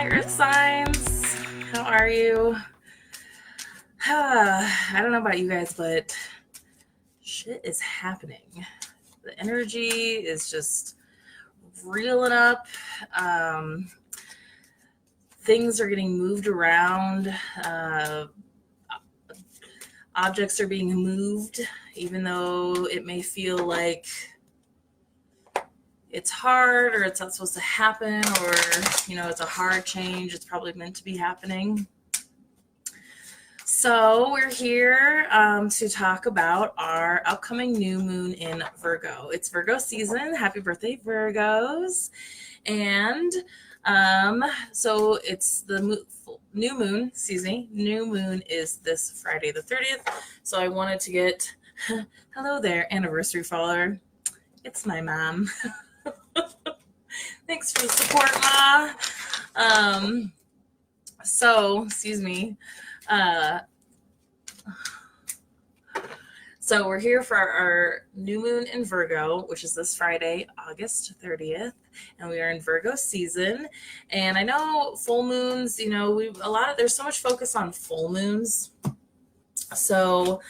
Hi, Earth signs. How are you? I don't know about you guys, but shit is happening. The energy is just reeling up. Um, Things are getting moved around. Objects are being moved, even though it may feel like it's hard or it's not supposed to happen, or it's a hard change. It's probably meant to be happening. So we're here to talk about our upcoming new moon in Virgo. It's Virgo season. Happy birthday, Virgos. And so it's the new moon, excuse me. New moon is this Friday the 30th. So I wanted to get, hello there, anniversary follower. It's my mom. Thanks for the support, Ma. Excuse me. So we're here for our new moon in Virgo, which is this Friday, August 30th, and we are in Virgo season. And I know full moons, there's so much focus on full moons. So,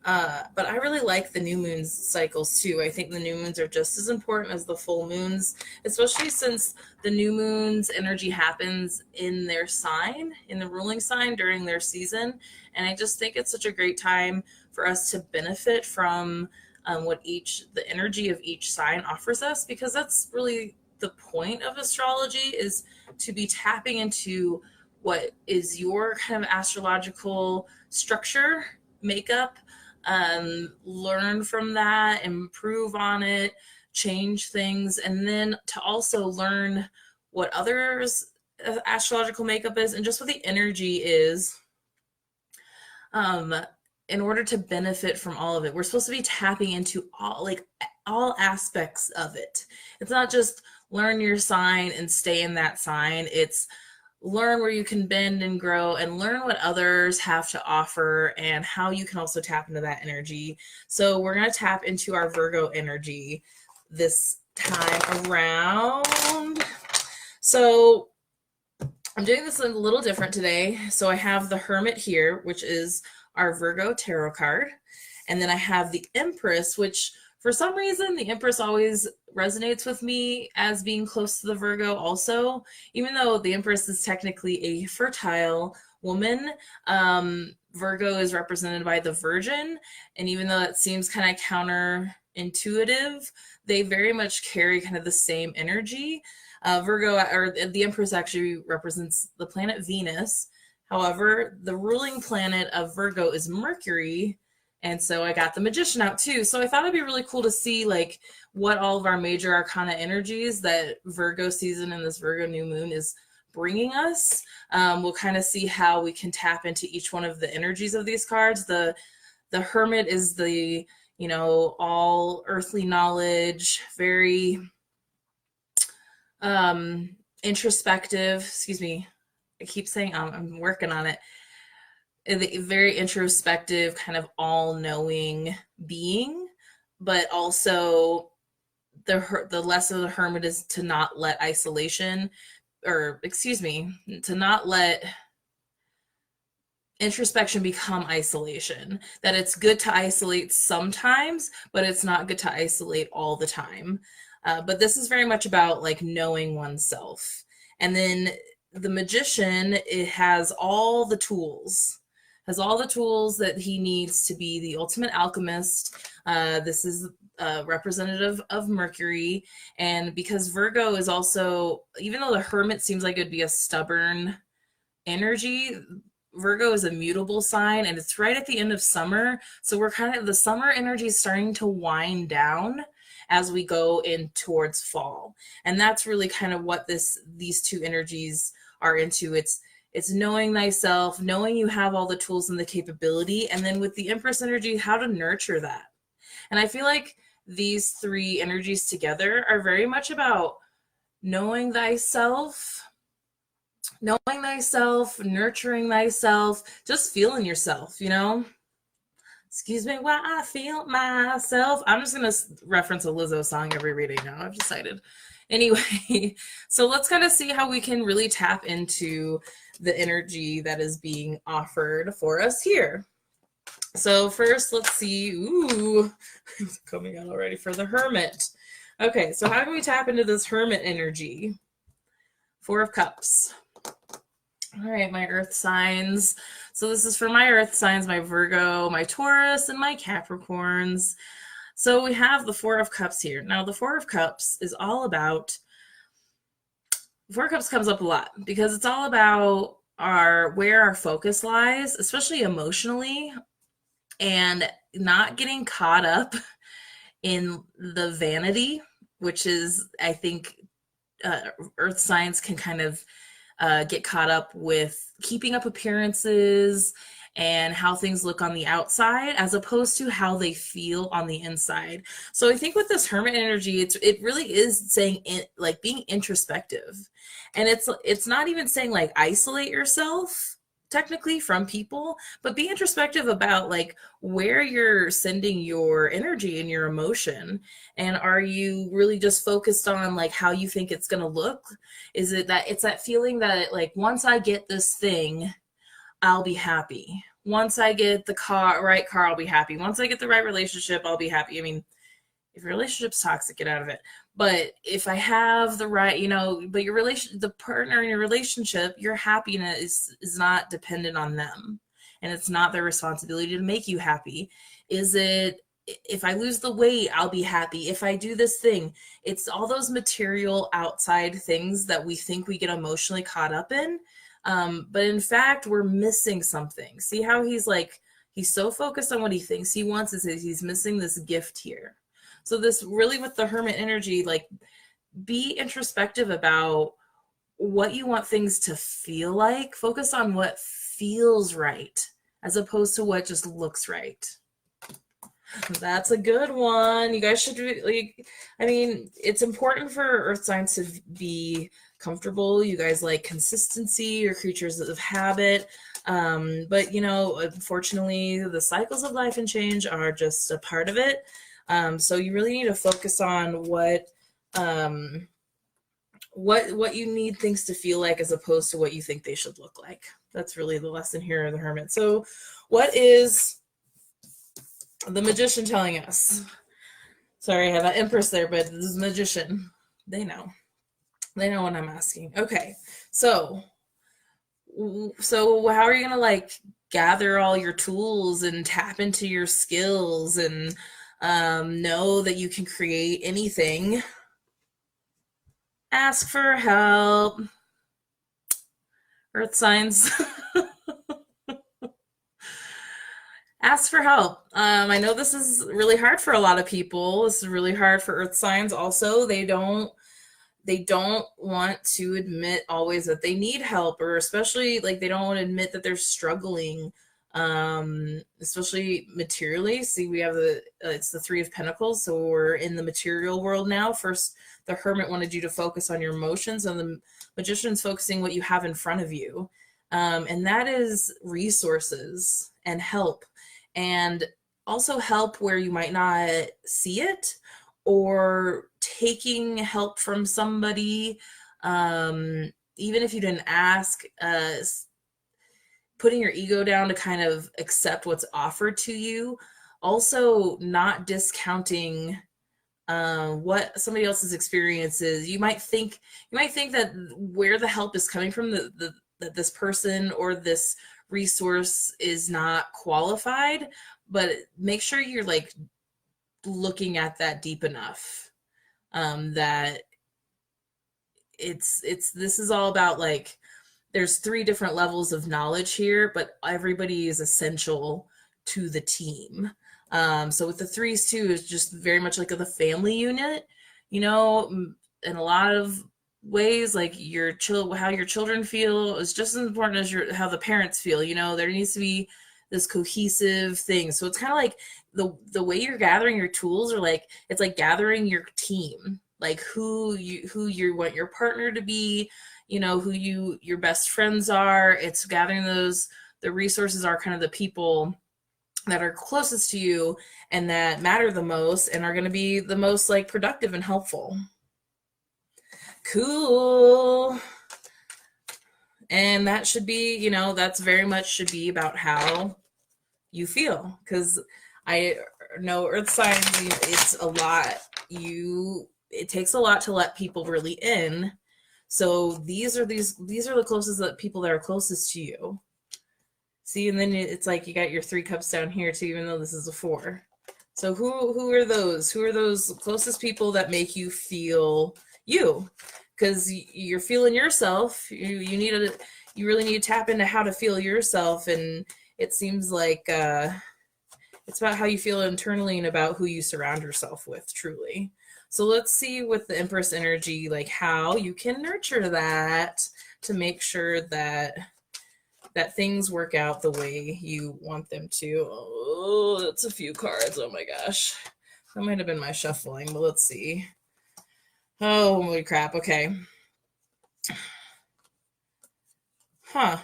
but I really like the new moons cycles too. I think the new moons are just as important as the full moons, especially since the new moon's energy happens in their sign, in the ruling sign during their season. And I just think it's such a great time for us to benefit from what the energy of each sign offers us, because that's really the point of astrology, is to be tapping into what is your kind of astrological structure, makeup, learn from that, improve on it, change things, and then to also learn what others' astrological makeup is and just what the energy is. In order to benefit from all of it, we're supposed to be tapping into all aspects of it. It's not just learn your sign and stay in that sign. It's learn where you can bend and grow, and learn what others have to offer and how you can also tap into that energy. So we're going to tap into our Virgo energy this time around. So I'm doing this a little different today. So I have the Hermit here, which is our Virgo tarot card. And then I have the Empress, which for some reason the Empress always resonates with me as being close to the Virgo also, even though the Empress is technically a fertile woman. Virgo is represented by the Virgin, and even though it seems kind of counterintuitive, they very much carry kind of the same energy. Virgo, or the Empress, actually represents the planet Venus. However, the ruling planet of Virgo is Mercury, and so I got the Magician out too. So I thought it'd be really cool to see what all of our major arcana energies that Virgo season and this Virgo new moon is bringing us. We'll kind of see how we can tap into each one of the energies of these cards. The Hermit is the, all earthly knowledge, very introspective. Excuse me. I keep saying I'm working on it. A very introspective, kind of all-knowing being, but also the lesson of the Hermit is to not let to not let introspection become isolation. That it's good to isolate sometimes, but it's not good to isolate all the time. But this is very much about knowing oneself. And then the Magician, it has all the tools that he needs to be the ultimate alchemist. This is representative of Mercury. And because Virgo is also, even though the Hermit seems like it'd be a stubborn energy, Virgo is a mutable sign, and it's right at the end of summer. So the summer energy is starting to wind down as we go in towards fall. And that's really kind of what these two energies are into. It's knowing thyself, knowing you have all the tools and the capability, and then with the Empress energy, how to nurture that. And I feel like these three energies together are very much about knowing thyself, nurturing thyself, just feeling yourself, Excuse me while I feel myself. I'm just going to reference a Lizzo song every reading now. I've decided. Anyway, so let's kind of see how we can really tap into the energy that is being offered for us here. So first, let's see. Ooh, it's coming out already for the Hermit. Okay, so how can we tap into this Hermit energy? Four of Cups. All right, my earth signs. So this is for my earth signs, my Virgo, my Taurus, and my Capricorns. So we have the Four of Cups here. Now, the Four of Cups is all about, Four of Cups comes up a lot because it's all about where our focus lies, especially emotionally, and not getting caught up in the vanity, which is, I think, earth signs can kind of get caught up with keeping up appearances and how things look on the outside as opposed to how they feel on the inside. So I think with this Hermit energy, it really is saying like being introspective. And it's not even saying like isolate yourself technically from people, but be introspective about like where you're sending your energy and your emotion. And are you really just focused on like how you think it's going to look? Is it that it's that feeling that like once I get this thing, I'll be happy. Once I get the right car, I'll be happy. Once I get the right relationship, I'll be happy. I mean, if your relationship's toxic, get out of it. But if I have the right, but the partner in your relationship, your happiness is not dependent on them. And it's not their responsibility to make you happy. Is it, if I lose the weight, I'll be happy. If I do this thing, it's all those material outside things that we think we get emotionally caught up in. But in fact, we're missing something. See how he's so focused on what he thinks he wants, is he's missing this gift here. So this really with the Hermit energy, like be introspective about what you want things to feel like. Focus on what feels right as opposed to what just looks right. That's a good one. You guys should it's important for earth signs to be comfortable. You guys like consistency, you're creatures of habit. But unfortunately the cycles of life and change are just a part of it. So you really need to focus on what you need things to feel like as opposed to what you think they should look like. That's really the lesson here of the Hermit. So what is the Magician telling us? Sorry, I have an Empress there, but this is Magician. They know what I'm asking. Okay, so how are you gonna gather all your tools and tap into your skills and know that you can create anything? Ask for help. Earth signs. Ask for help. I know this is really hard for a lot of people. This is really hard for earth signs also. They don't want to admit always that they need help, or especially they don't want to admit that they're struggling, especially materially. See, we have it's the Three of Pentacles, so we're in the material world now. First, the Hermit wanted you to focus on your emotions, and the Magician's focusing what you have in front of you, and that is resources and help, and also help where you might not see it, or taking help from somebody, even if you didn't ask, putting your ego down to kind of accept what's offered to you. Also, not discounting what somebody else's experience is. You might think that where the help is coming from, that this person or this resource is not qualified, but make sure you're looking at that deep enough, that this is all about there's three different levels of knowledge here, but everybody is essential to the team. So with the threes too, is just very much like the family unit, in a lot of ways, how your children feel is just as important as how the parents feel. There needs to be this cohesive thing. So it's kind of like the way you're gathering your tools, or it's like gathering your team, who you want your partner to be, who your best friends are. It's gathering the resources are kind of the people that are closest to you and that matter the most and are going to be the most like productive and helpful. Cool. And that should be, you know, that's very much should be about how you feel, because I know earth signs, it's a lot. It takes a lot to let people really in. So these are the closest that people that are closest to you. See, and then it's like you got your 3 cups down here too, even though this is a 4. So who are those? Who are those closest people that make you feel you? Because you're feeling yourself. You really need to tap into how to feel yourself, and it seems like it's about how you feel internally and about who you surround yourself with, truly. So let's see with the Empress energy, like how you can nurture that to make sure that things work out the way you want them to. Oh, that's a few cards. Oh my gosh. That might have been my shuffling, but let's see. Oh, holy crap. Okay. Huh.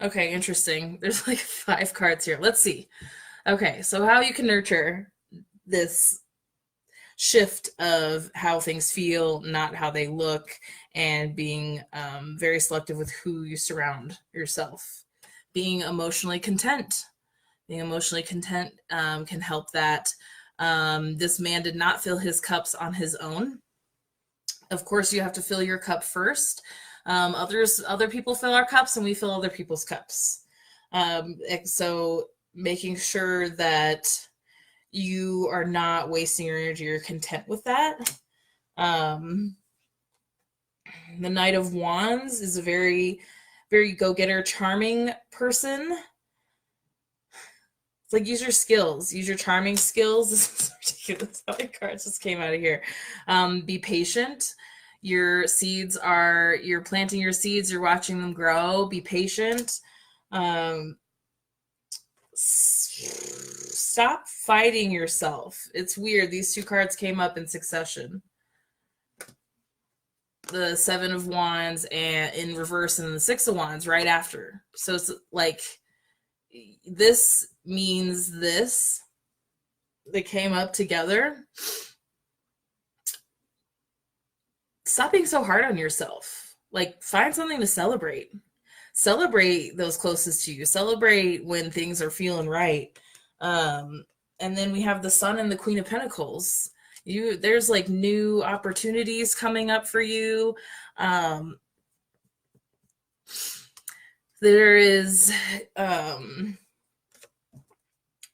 Okay, interesting. There's like 5 cards here. Let's see. Okay, so how you can nurture this shift of how things feel, not how they look, and being very selective with who you surround yourself. Being emotionally content. Being emotionally content can help that. This man did not fill his cups on his own. Of course, you have to fill your cup first. Other people fill our cups, and we fill other people's cups. So making sure that you are not wasting your energy, you're content with that. The Knight of Wands is a very, very go-getter, charming person. It's like, use your skills, use your charming skills. This is ridiculous. How many cards just came out of here? Be patient. You're planting your seeds, you're watching them grow. Be patient. Stop fighting yourself. It's weird. These 2 cards came up in succession. The 7 of Wands and in reverse, and the 6 of Wands right after. So it's like, this means this. They came up together. Stop being so hard on yourself. Like, find something to celebrate. Celebrate those closest to you. Celebrate when things are feeling right. And then we have the Sun and the Queen of Pentacles. There's like new opportunities coming up for you. There is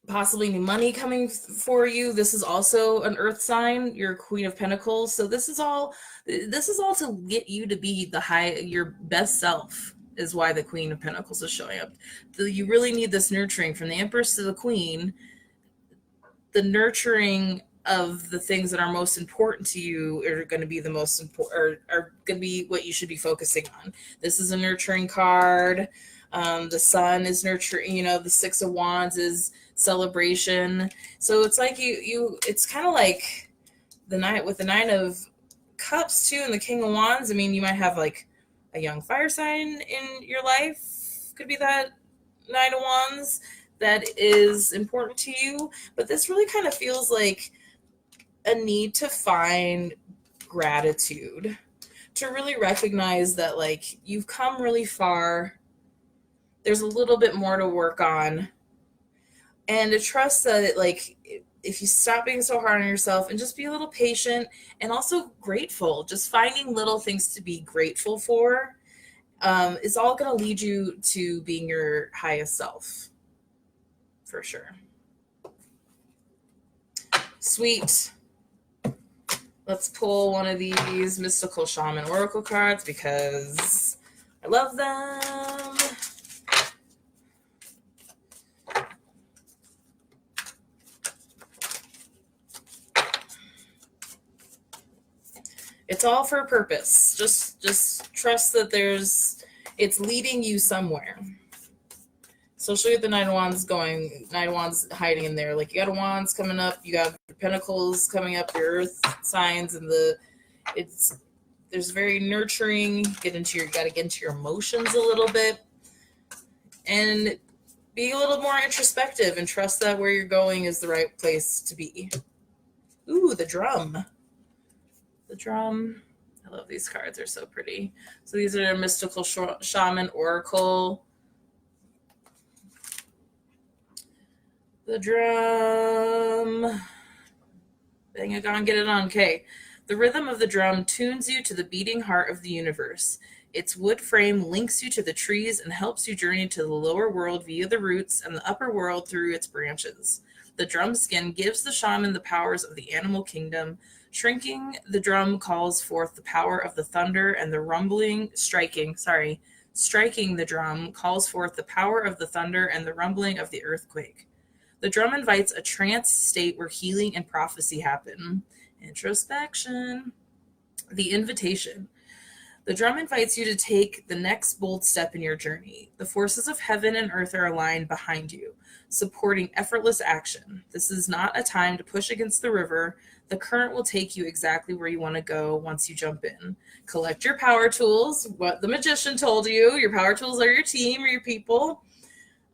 possibly new money coming for you. This is also an earth sign, your Queen of Pentacles. So this is all to get you to be your best self, is why the Queen of Pentacles is showing up. You really need this nurturing from the Empress to the Queen. The nurturing of the things that are most important to you are going to be the most important, are going to be what you should be focusing on. This is a nurturing card. The Sun is nurturing, the 6 of Wands is celebration. So it's like it's kind of like the Nine of Cups too, and the King of Wands. I mean, you might have like a young fire sign in your life. Could be that Nine of Wands that is important to you. But this really kind of feels like a need to find gratitude, to really recognize that like you've come really far. There's a little bit more to work on, and to trust that like if you stop being so hard on yourself and just be a little patient and also grateful, just finding little things to be grateful for is all going to lead you to being your highest self, for sure. Sweet. Let's pull one of these mystical shaman oracle cards because I love them. It's all for a purpose. Just trust that it's leading you somewhere. So I'll show you the Nine of Wands Nine of Wands hiding in there. Like, you got a Wands coming up, you got Pentacles coming up, your Earth signs, and there's very nurturing. Got to get into your emotions a little bit. and be a little more introspective and trust that where you're going is the right place to be. Ooh, the drum. The drum. I love these cards. They're so pretty. So these are mystical shaman oracle. The drum. Bang it on, get it on. Okay. The rhythm of the drum tunes you to the beating heart of the universe. Its wood frame links you to the trees and helps you journey to the lower world via the roots and the upper world through its branches. The drum skin gives the shaman the powers of the animal kingdom. Shrinking the drum calls forth the power of the thunder, and the striking the drum calls forth the power of the thunder and the rumbling of the earthquake. The drum invites a trance state where healing and prophecy happen. Introspection. The invitation. The drum invites you to take the next bold step in your journey. The forces of heaven and earth are aligned behind you, supporting effortless action. This is not a time to push against the river. The current will take you exactly where you want to go once you jump in. Collect your power tools, what the magician told you. Your power tools are your team or your people.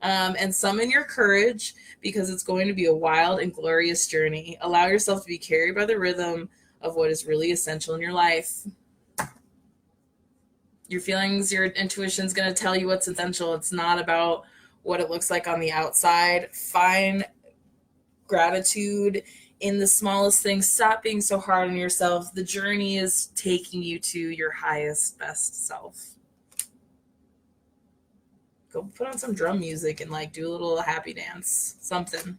And summon your courage, because it's going to be a wild and glorious journey. Allow yourself to be carried by the rhythm of what is really essential in your life. Your feelings, your intuition is going to tell you what's essential. It's not about what it looks like on the outside. Find gratitude in the smallest things. Stop being so hard on yourself. The journey is taking you to your highest, best self. Go put on some drum music and like do a little happy dance. Something.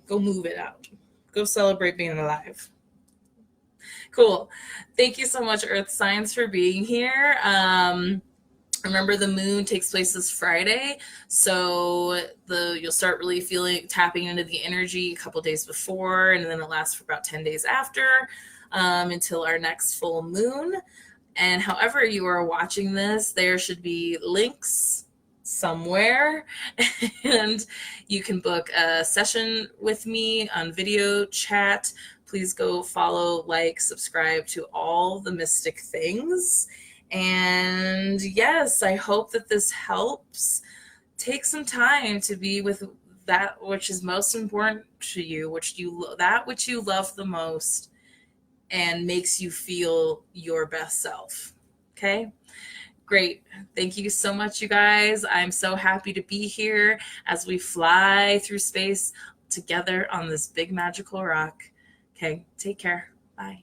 Go move it out. Go celebrate being alive. Cool. Thank you so much, Earth Signs, for being here. Remember, the moon takes place this Friday, so you'll start really tapping into the energy a couple days before, and then it lasts for about 10 days after, until our next full moon. And however you are watching this, there should be links somewhere, and you can book a session with me on video chat. Please go follow, like, subscribe to all the mystic things. And yes, I hope that this helps. Take some time to be with that which is most important to you, that which you love the most and makes you feel your best self. Okay? Great. Thank you so much, you guys. I'm so happy to be here as we fly through space together on this big magical rock. Okay, take care. Bye.